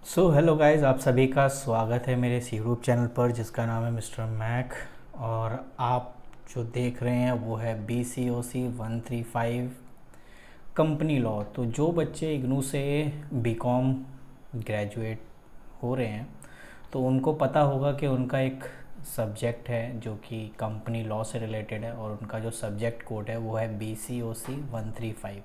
Hello guys, आप सभी का स्वागत है मेरे इस यूट्यूब चैनल पर जिसका नाम है मिस्टर मैक। और आप जो देख रहे हैं वो है BCOC 135 कंपनी लॉ। तो जो बच्चे इग्नू से बीकॉम ग्रेजुएट हो रहे हैं तो उनको पता होगा कि उनका एक सब्जेक्ट है जो कि कंपनी लॉ से रिलेटेड है और उनका जो सब्जेक्ट कोड है वो है BCOC 135,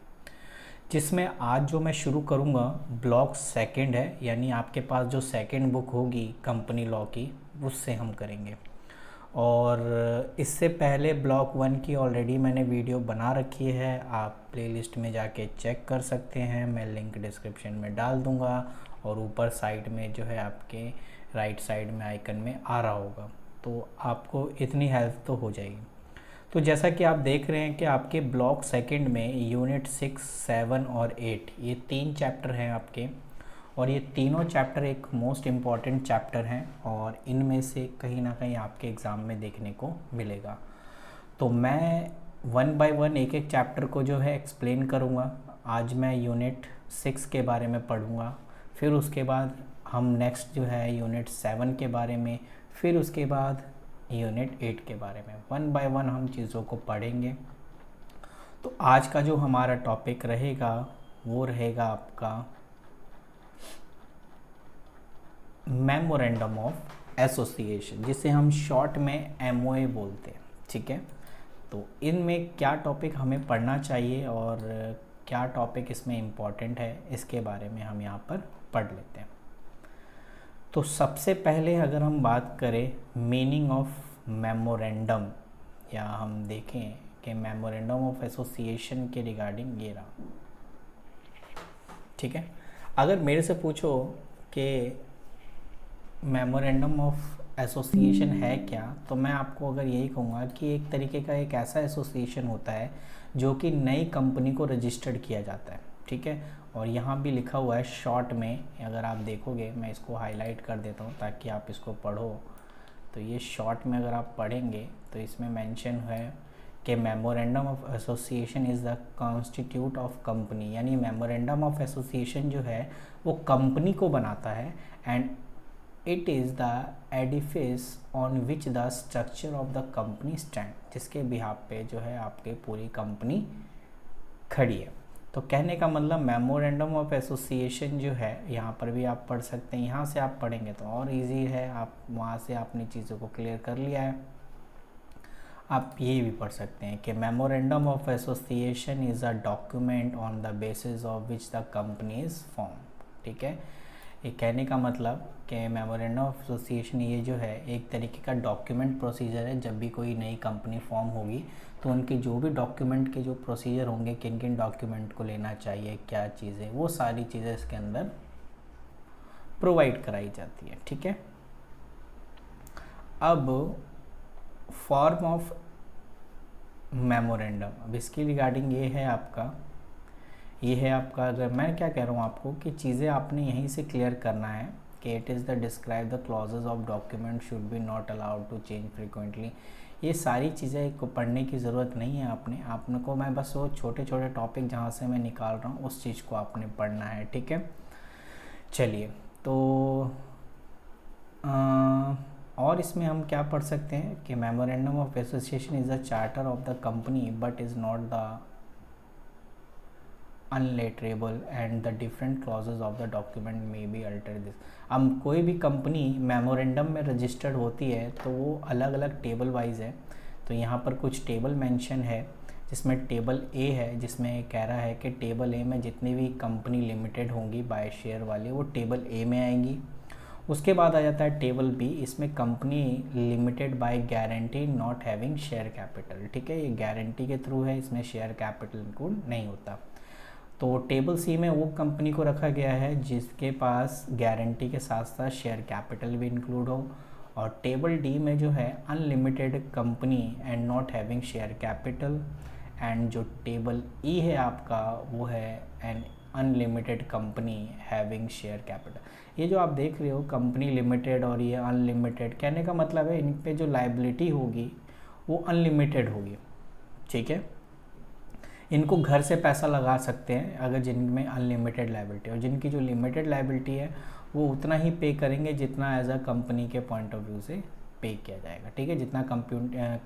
जिसमें आज जो मैं शुरू करूँगा ब्लॉक सेकंड है, यानी आपके पास जो सेकंड बुक होगी कंपनी लॉ की उससे हम करेंगे। और इससे पहले ब्लॉक वन की ऑलरेडी मैंने वीडियो बना रखी है, आप प्लेलिस्ट में जाके चेक कर सकते हैं, मैं लिंक डिस्क्रिप्शन में डाल दूँगा और ऊपर साइड में जो है आपके राइट साइड में आइकन में आ रहा होगा, तो आपको इतनी हेल्प तो हो जाएगी। तो जैसा कि आप देख रहे हैं कि आपके ब्लॉक सेकंड में यूनिट 6, 7 और 8 ये 3 चैप्टर हैं आपके, और ये तीनों चैप्टर एक मोस्ट इम्पॉर्टेंट चैप्टर हैं और इनमें से कहीं ना कहीं आपके एग्ज़ाम में देखने को मिलेगा। तो मैं वन बाय वन एक एक चैप्टर को जो है एक्सप्लेन करूँगा। आज मैं यूनिट 6 के बारे में पढ़ूँगा, फिर उसके बाद हम नेक्स्ट जो है यूनिट 7 के बारे में, फिर उसके बाद यूनिट 8 के बारे में, वन बाय वन हम चीज़ों को पढ़ेंगे। तो आज का जो हमारा टॉपिक रहेगा वो रहेगा आपका मेमोरेंडम ऑफ एसोसिएशन, जिसे हम शॉर्ट में MOA बोलते हैं। ठीक है, तो इनमें क्या टॉपिक हमें पढ़ना चाहिए और क्या टॉपिक इसमें इम्पॉर्टेंट है इसके बारे में हम यहाँ पर पढ़ लेते हैं। तो सबसे पहले अगर हम बात करें मीनिंग ऑफ मेमोरेंडम, या हम देखें कि मेमोरेंडम ऑफ एसोसिएशन के रिगार्डिंग ये रहा। ठीक है, अगर मेरे से पूछो कि मेमोरेंडम ऑफ एसोसिएशन है क्या, तो मैं आपको अगर यही कहूँगा कि एक तरीके का एक ऐसा एसोसिएशन होता है जो कि नई कंपनी को रजिस्टर्ड किया जाता है। ठीक है, और यहाँ भी लिखा हुआ है शॉर्ट में, अगर आप देखोगे मैं इसको हाईलाइट कर देता हूँ ताकि आप इसको पढ़ो। तो ये शॉर्ट में अगर आप पढ़ेंगे तो इसमें मेंशन है कि memorandum of association is the constitute of company, यानी मेमोरेंडम ऑफ एसोसिएशन जो है वो कंपनी को बनाता है and it is the Edifice on which the structure of the company stand, जिसके बिहाफ पे जो है आपके पूरी कंपनी खड़ी है। तो कहने का मतलब मेमोरेंडम ऑफ एसोसिएशन जो है, यहाँ पर भी आप पढ़ सकते हैं, यहाँ से आप पढ़ेंगे तो और इजी है, आप वहाँ से आपने चीज़ों को क्लियर कर लिया है। आप ये भी पढ़ सकते हैं कि memorandum of association is a document on the basis of which the company is form. ठीक है, ये कहने का मतलब कि मेमोरेंडम ऑफ एसोसिएशन ये जो है एक तरीके का डॉक्यूमेंट प्रोसीजर है। जब भी कोई नई कंपनी फॉर्म होगी तो उनके जो भी डॉक्यूमेंट के जो प्रोसीजर होंगे, किन किन डॉक्यूमेंट को लेना चाहिए, क्या चीज़ें, वो सारी चीज़ें इसके अंदर प्रोवाइड कराई जाती है। ठीक है, अब फॉर्म ऑफ मेमोरेंडम, अब इसकी रिगार्डिंग ये है आपका, अगर मैं क्या कह रहा हूँ आपको कि चीज़ें आपने यहीं से क्लियर करना है कि it is the describe the clauses of document should be not allowed to change frequently. ये सारी चीज़ें को पढ़ने की ज़रूरत नहीं है आपने को मैं बस वो छोटे छोटे टॉपिक जहाँ से मैं निकाल रहा हूँ उस चीज़ को आपने पढ़ना है। ठीक है, चलिए, तो और इसमें हम क्या पढ़ सकते हैं कि memorandum of association is the charter of the company but is not the unalterable and the different clauses of the document may be alter this. अब कोई भी कंपनी मेमोरेंडम में रजिस्टर्ड होती है तो वो अलग अलग टेबल वाइज है। तो यहाँ पर कुछ टेबल मेंशन है, जिसमें टेबल ए है, जिसमें कह रहा है कि टेबल ए में जितनी भी कंपनी लिमिटेड होंगी बाय शेयर वाली वो टेबल ए में आएंगी। उसके बाद आ जाता है टेबल बी, इसमें company limited by guarantee not having share capital. ठीक है, ये गारंटी के थ्रू है, इसमें शेयर कैपिटल इंक्लूड नहीं होता। तो टेबल सी में वो कंपनी को रखा गया है जिसके पास गारंटी के साथ साथ शेयर कैपिटल भी इंक्लूड हो। और टेबल डी में जो है unlimited company and not having share capital. And जो टेबल ई है आपका वो है an unlimited company having share capital. ये जो आप देख रहे हो कंपनी लिमिटेड और ये अनलिमिटेड, कहने का मतलब है इन पे जो लायबिलिटी होगी वो अनलिमिटेड होगी। ठीक है, इनको घर से पैसा लगा सकते हैं अगर जिनमें अनलिमिटेड लायबिलिटी, और जिनकी जो लिमिटेड लायबिलिटी है वो उतना ही पे करेंगे जितना एज अ कंपनी के पॉइंट ऑफ व्यू से पे किया जाएगा, ठीक है, जितना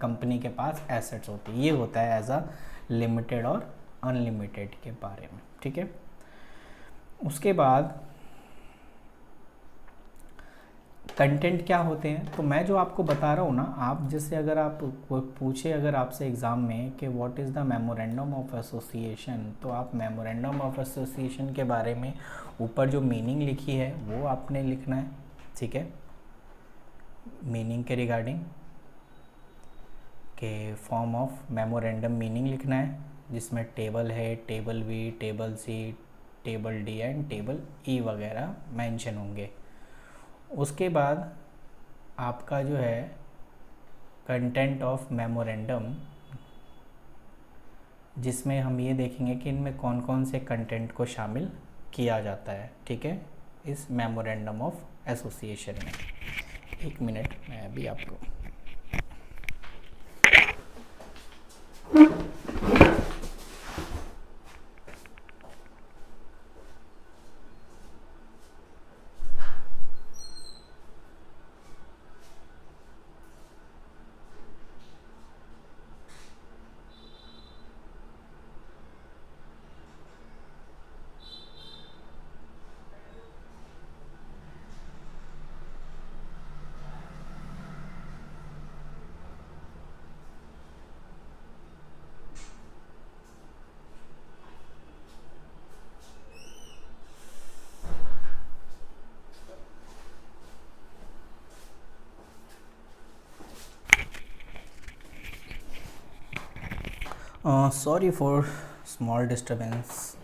कंपनी के पास एसेट्स होती है। ये होता है एज अ लिमिटेड और अनलिमिटेड के बारे में, ठीक है। उसके बाद कंटेंट क्या होते हैं, तो मैं जो आपको बता रहा हूँ ना, आप जैसे अगर आप कोई पूछे अगर आपसे एग्ज़ाम में कि what is the memorandum of association, तो आप मेमोरेंडम ऑफ एसोसिएशन के बारे में ऊपर जो मीनिंग लिखी है वो आपने लिखना है, ठीक है। मीनिंग के रिगार्डिंग के फॉर्म ऑफ मेमोरेंडम मीनिंग लिखना है, जिसमें टेबल है, table B, table C, table D and table E वगैरह मेंशन होंगे। उसके बाद आपका जो है कंटेंट ऑफ मेमोरेंडम, जिसमें हम ये देखेंगे कि इनमें कौन कौन से कंटेंट को शामिल किया जाता है, ठीक है, इस मेमोरेंडम ऑफ एसोसिएशन में। एक मिनट, मैं अभी आपको सॉरी फॉर स्मॉल डिस्टर्बेंस,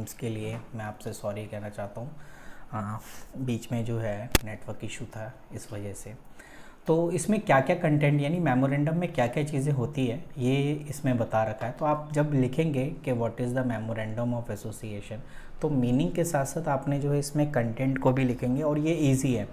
इसके लिए मैं आपसे सॉरी कहना चाहता हूँ। बीच में जो है नेटवर्क इशू था, इस वजह से। तो इसमें क्या क्या कंटेंट, यानी मेमोरेंडम में क्या क्या चीज़ें होती है, ये इसमें बता रखा है। तो आप जब लिखेंगे कि what is the memorandum of association, तो मीनिंग के साथ साथ आपने जो है इसमें कंटेंट को भी लिखेंगे, और ये ईजी है।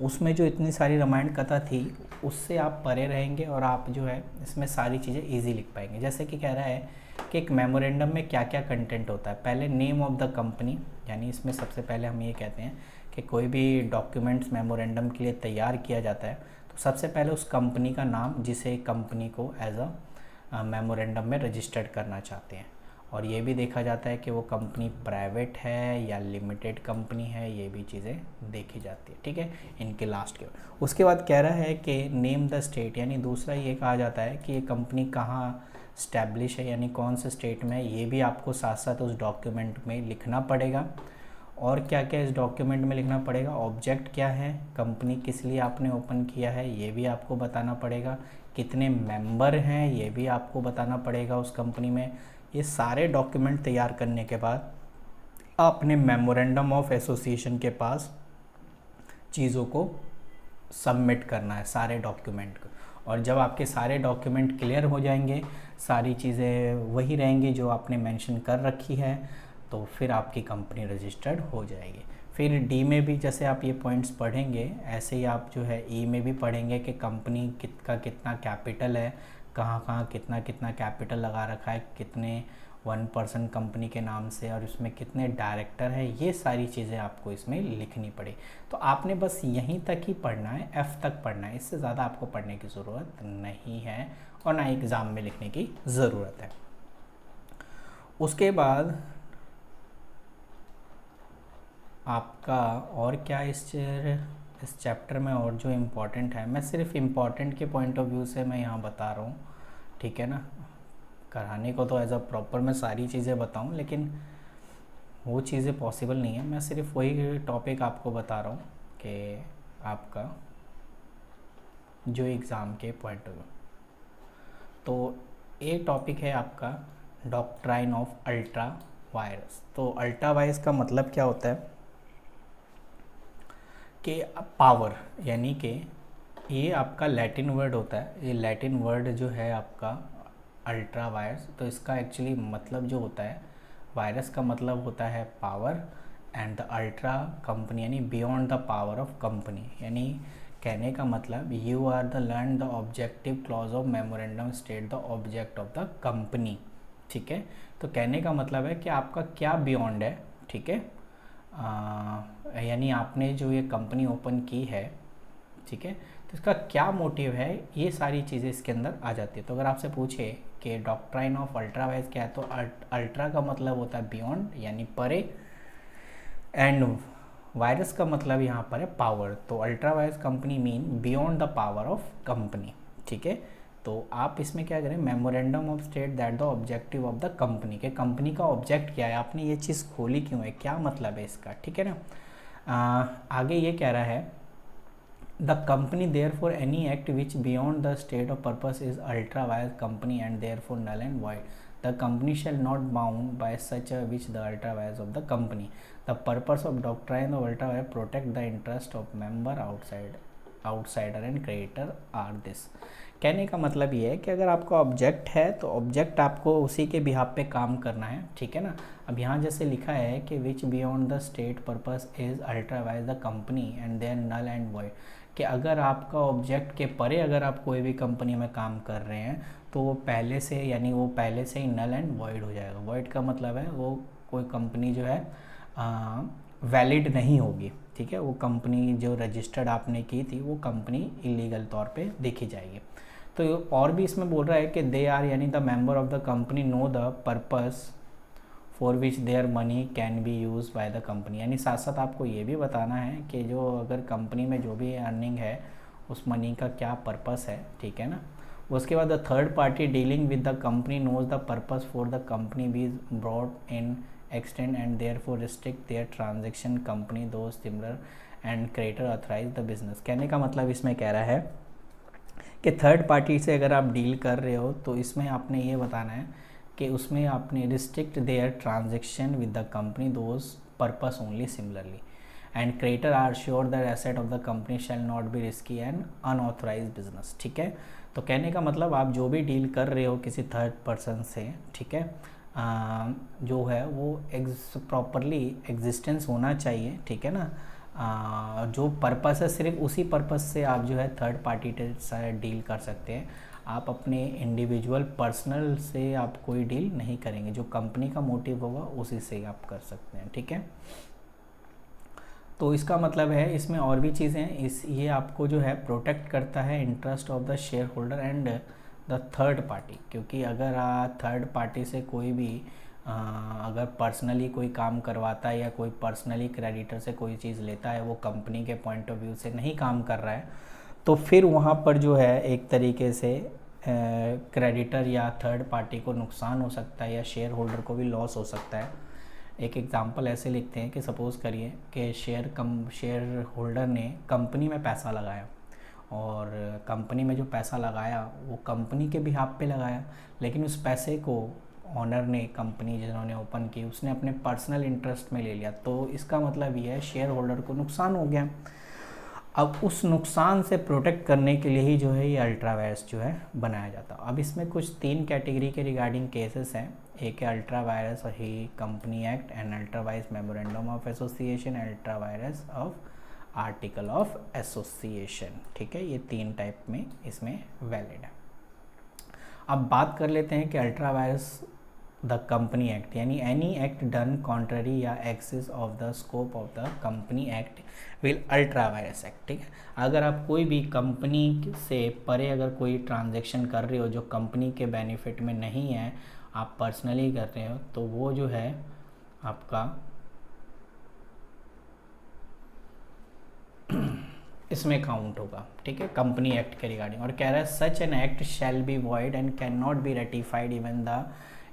उसमें जो इतनी सारी रामायण कथा थी उससे आप परे रहेंगे, और आप जो है इसमें सारी चीज़ें ईजी लिख पाएंगे। जैसे कि कह रहा है कि एक मेमोरेंडम में क्या क्या कंटेंट होता है। पहले नेम ऑफ द कंपनी, यानी इसमें सबसे पहले हम ये कहते हैं कि कोई भी डॉक्यूमेंट्स मेमोरेंडम के लिए तैयार किया जाता है तो सबसे पहले उस कंपनी का नाम, जिसे कंपनी को एज अ मेमोरेंडम में रजिस्टर्ड करना चाहते हैं, और ये भी देखा जाता है कि वो कंपनी प्राइवेट है या लिमिटेड कंपनी है, ये भी चीज़ें देखी जाती है, ठीक है, इनके लास्ट के। उसके बाद कह रहा है कि नेम द स्टेट, यानी दूसरा ये कहा जाता है कि ये कंपनी कहाँ स्टैब्लिश है, यानी कौन से स्टेट में है, ये भी आपको साथ साथ उस डॉक्यूमेंट में लिखना पड़ेगा। और क्या क्या इस डॉक्यूमेंट में लिखना पड़ेगा, ऑब्जेक्ट क्या है, कंपनी किस लिए आपने ओपन किया है ये भी आपको बताना पड़ेगा, कितने मेंबर हैं ये भी आपको बताना पड़ेगा उस कंपनी में। ये सारे डॉक्यूमेंट तैयार करने के बाद आपने मेमोरेंडम ऑफ एसोसिएशन के पास चीज़ों को सबमिट करना है, सारे डॉक्यूमेंट को। और जब आपके सारे डॉक्यूमेंट क्लियर हो जाएंगे, सारी चीज़ें वही रहेंगी जो आपने मेंशन कर रखी है, तो फिर आपकी कंपनी रजिस्टर्ड हो जाएगी। फिर डी में भी जैसे आप ये पॉइंट्स पढ़ेंगे, ऐसे ही आप जो है ई में भी पढ़ेंगे कि कंपनी का कितना कैपिटल है, कहाँ कहाँ कितना कितना कैपिटल लगा रखा है, कितने 1% कंपनी के नाम से, और उसमें कितने डायरेक्टर है, ये सारी चीज़ें आपको इसमें लिखनी पड़े। तो आपने बस यहीं तक ही पढ़ना है, F तक पढ़ना है, इससे ज़्यादा आपको पढ़ने की ज़रूरत नहीं है, और ना एग्ज़ाम में लिखने की ज़रूरत है। उसके बाद आपका और क्या इस चैप्टर में और जो इम्पोर्टेंट है, मैं सिर्फ इम्पोर्टेंट के पॉइंट ऑफ व्यू से मैं यहाँ बता रहा हूँ, ठीक है ना। कराने को तो एज अ प्रॉपर मैं सारी चीज़ें बताऊँ, लेकिन वो चीज़ें पॉसिबल नहीं है। मैं सिर्फ वही टॉपिक आपको बता रहा हूँ कि आपका जो एग्ज़ाम के पॉइंट ऑफ व्यू। तो एक टॉपिक है आपका डॉक्ट्राइन ऑफ अल्ट्रा वायरस। तो अल्ट्रा वायरस का मतलब क्या होता है कि पावर, यानी कि ये आपका लैटिन वर्ड होता है। ये लैटिन वर्ड जो है आपका अल्ट्रा वायरस, तो इसका एक्चुअली मतलब जो होता है, वायरस का मतलब होता है power, and the ultra company, यानी beyond the power of company. यानी कहने का मतलब, you are the learn the objective clause of memorandum state the object of the company, ठीक है। तो कहने का मतलब है कि आपका क्या बियॉन्ड है, ठीक है, यानी आपने जो ये कंपनी ओपन की है, ठीक है, तो इसका क्या मोटिव है, ये सारी चीज़ें इसके अंदर आ जाती है। तो अगर आपसे पूछे कि डॉक्ट्राइन ऑफ अल्ट्रा वाइज क्या है, तो अल्ट्रा का मतलब होता है बियॉन्ड यानी परे, एंड वायरस का मतलब यहाँ पर है पावर। तो ultra vires company mean beyond the power of company, ठीक है। तो आप इसमें क्या करें, memorandum of state that the objective of the company, के कंपनी का ऑब्जेक्ट क्या है, आपने ये चीज़ खोली क्यों है, क्या मतलब है इसका, ठीक है ना। आगे ये कह रहा है the company therefore any act which beyond the state of purpose is ultra vires company and therefore null and void. The company shall not bound by such a which the ultra vires of the company. The purpose of doctrine of ultra vires protect the interest of member outsider and creator are this. कहने का मतलब ये है कि अगर आपका object है तो ऑब्जेक्ट आपको उसी के बिहाफ पे काम करना है, ठीक है ना। अब यहाँ जैसे लिखा है कि which beyond the state purpose is ultra vires the company and there null and void, कि अगर आपका ऑब्जेक्ट के परे अगर आप कोई भी कंपनी में काम कर रहे हैं तो वो पहले से, यानी वो पहले से ही नल एंड वॉइड हो जाएगा। वॉइड का मतलब है वो कोई कंपनी जो है वैलिड नहीं होगी, ठीक है, वो कंपनी जो रजिस्टर्ड आपने की थी वो कंपनी इलीगल तौर पे देखी जाएगी। तो और भी इसमें बोल रहा है कि दे आर यानी the member of the company know the purpose for which their money can be use by the company, यानी साथ साथ आपको ये भी बताना है कि जो अगर कंपनी में जो भी अर्निंग है उस मनी का क्या पर्पस है, ठीक है ना। उसके बाद the third party dealing with the company knows the purpose for the company be broad in extend and therefore restrict their transaction company do similar and creator authorise the business. कहने का मतलब इसमें कह रहा है कि third party से अगर आप डील कर रहे हो तो इसमें आपने ये बताना है कि उसमें आपने restrict their transaction with the company those purpose only similarly and creator are sure that asset of the company shall not be risky and unauthorise business, ठीक है। तो कहने का मतलब आप जो भी डील कर रहे हो किसी थर्ड पर्सन से, ठीक है, जो है वो प्रॉपरली एग्जिस्टेंस होना चाहिए, ठीक है ना। जो पर्पस है सिर्फ उसी पर्पस से आप जो है थर्ड पार्टी से डील कर सकते हैं। आप अपने इंडिविजुअल पर्सनल से आप कोई डील नहीं करेंगे, जो कंपनी का मोटिव होगा उसी से आप कर सकते हैं, ठीक है। तो इसका मतलब है इसमें और भी चीज़ें ये आपको जो है प्रोटेक्ट करता है interest of the share holder and the third party, क्योंकि अगर थर्ड पार्टी से कोई भी अगर पर्सनली कोई काम करवाता है या कोई पर्सनली क्रेडिटर से कोई चीज़ लेता है, वो कंपनी के पॉइंट ऑफ व्यू से नहीं काम कर रहा है, तो फिर वहाँ पर जो है एक तरीके से क्रेडिटर या थर्ड पार्टी को नुकसान हो सकता है या शेयर होल्डर को भी लॉस हो सकता है। एक एग्जांपल ऐसे लिखते हैं कि सपोज़ करिए कि शेयर होल्डर ने कंपनी में पैसा लगाया और कंपनी में जो पैसा लगाया वो कंपनी के बिहाफ पे लगाया, लेकिन उस पैसे को ऑनर ने, कंपनी जिन्होंने ओपन की, उसने अपने पर्सनल इंटरेस्ट में ले लिया। तो इसका मतलब ये है शेयर होल्डर को नुकसान हो गया। अब उस नुकसान से प्रोटेक्ट करने के लिए ही जो है ये अल्ट्रा वायरस जो है बनाया जाता है। अब इसमें कुछ 3 कैटेगरी के रिगार्डिंग केसेस हैं। एक है ultra vires he company act and ultra vires memorandum of association, ultra vires of article of association, ठीक है। ये 3 टाइप में इसमें वैलिड है। अब बात कर लेते हैं कि ultra vires the company act, यानी एनी एक्ट डन कॉन्ट्ररी या excess of the scope of the company act will ultra vires act, ठीक है। अगर आप कोई भी कंपनी से परे अगर कोई ट्रांजैक्शन कर रहे हो जो कंपनी के बेनिफिट में नहीं है, आप पर्सनली कर रहे हो, तो वो जो है आपका इसमें काउंट होगा, ठीक है, कंपनी एक्ट के रिगार्डिंग। और कह रहा है such an act shall be void and cannot be ratified even the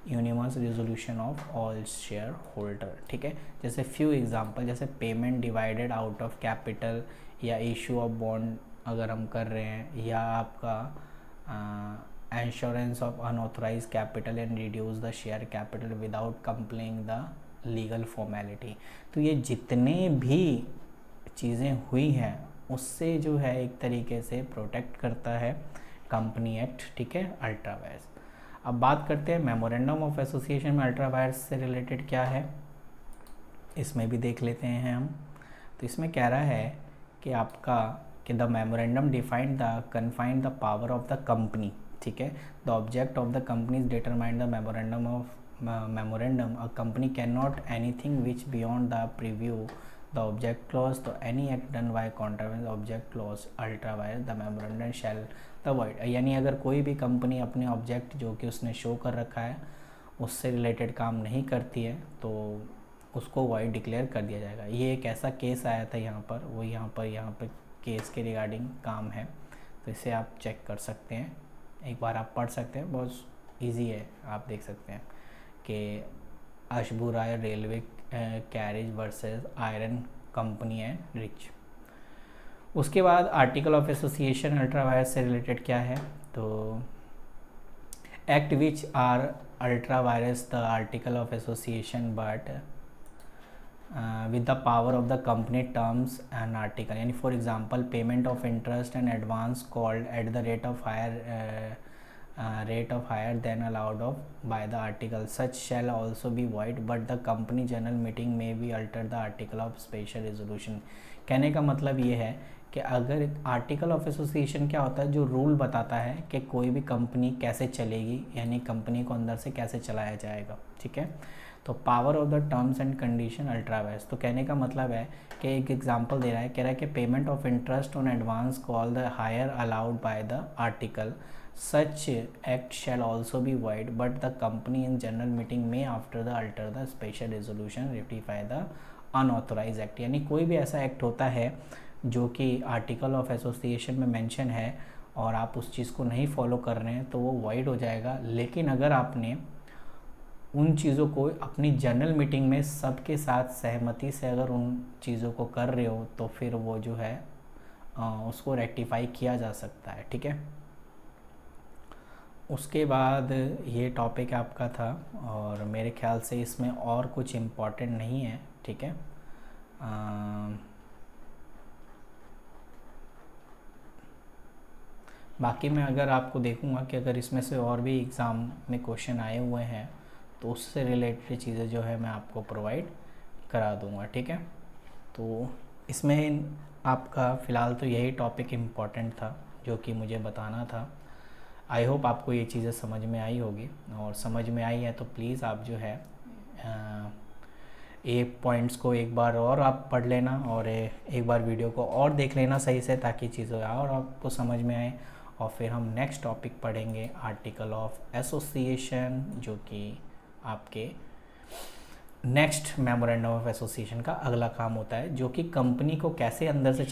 universe resolution of all shareholder, ठीक है। जैसे फ्यू एग्जांपल, जैसे payment divided out of capital या इशू ऑफ बॉन्ड अगर हम कर रहे हैं, या आपका insurance of unauthorise capital and reduce the share capital without complying the legal formality. तो ये जितने भी चीज़ें हुई हैं उससे जो है एक तरीके से प्रोटेक्ट करता है कंपनी एक्ट, ठीक है, अल्ट्रा वायरस। अब बात करते हैं मेमोरेंडम ऑफ एसोसिएशन में अल्ट्रा वायरस से रिलेटेड क्या है, इसमें भी देख लेते हैं हम। तो इसमें कह रहा है कि आपका कि the memorandum defined the confined the power of the company, ठीक है। The object of the company is determined the memorandum. A company cannot anything which beyond the preview the object clause, तो any act done by contravenes object clause ultra vires the memorandum shall the void. यानी अगर कोई भी company अपने object जो कि उसने show कर रखा है उससे रिलेटेड काम नहीं करती है तो उसको वाइड डिक्लेयर कर दिया जाएगा। ये एक ऐसा केस आया था यहाँ पर, वो यहाँ पर केस के रिगार्डिंग काम है, तो इसे आप चेक कर सकते हैं, एक बार आप पढ़ सकते हैं, बहुत ईजी है, आप देख सकते हैं कि Ashbury railway carriage versus iron company and Riche. उसके बाद article of association ultra vires से रिलेटेड क्या है, तो act which are ultra vires the article of association but with the power of the company terms and article, यानी for example payment of interest and advance called at the rate of higher than allowed of by the article such shall also be void but the company general meeting may be alter the article of special resolution. कहने का मतलब ये है कि अगर article of association क्या होता है, जो रूल बताता है कि कोई भी कंपनी कैसे चलेगी, यानी कंपनी को अंदर से कैसे चलाया जाएगा, ठीक है। तो power of the terms and condition ultra vires, तो कहने का मतलब है कि एक एग्जांपल दे रहा है, कह रहा है कि payment of interest on advance call the higher allowed by the article such act shall also be void but the company in general meeting may after the alter the special resolution rectify the unauthorise act. यानी कोई भी ऐसा act होता है जो कि article of association में mention है और आप उस चीज़ को नहीं फॉलो कर रहे हैं तो वो वाइड हो जाएगा। लेकिन अगर आपने उन चीज़ों को अपनी जनरल मीटिंग में सबके साथ सहमति से अगर उन चीज़ों को कर रहे हो तो फिर वो जो है उसको रेक्टिफाई किया जा सकता है, ठीक है। उसके बाद ये टॉपिक आपका था और मेरे ख्याल से इसमें और कुछ इम्पोर्टेंट नहीं है, ठीक है। बाकी मैं अगर आपको देखूंगा कि अगर इसमें से और भी एग्ज़ाम में क्वेश्चन आए हुए हैं तो उससे रिलेटेड चीज़ें जो है मैं आपको प्रोवाइड करा दूंगा, ठीक है। तो इसमें आपका फ़िलहाल तो यही टॉपिक इम्पॉर्टेंट था जो कि मुझे बताना था। आई होप आपको ये चीज़ें समझ में आई होगी, और समझ में आई है तो प्लीज़ आप जो है एक पॉइंट्स को एक बार और आप पढ़ लेना और एक बार वीडियो को और देख लेना सही से, ताकि चीज़ें और आपको समझ में आए। और फिर हम नेक्स्ट टॉपिक पढ़ेंगे आर्टिकल ऑफ एसोसिएशन, जो कि आपके नेक्स्ट मेमोरेंडम ऑफ एसोसिएशन का अगला काम होता है, जो कि कंपनी को कैसे अंदर से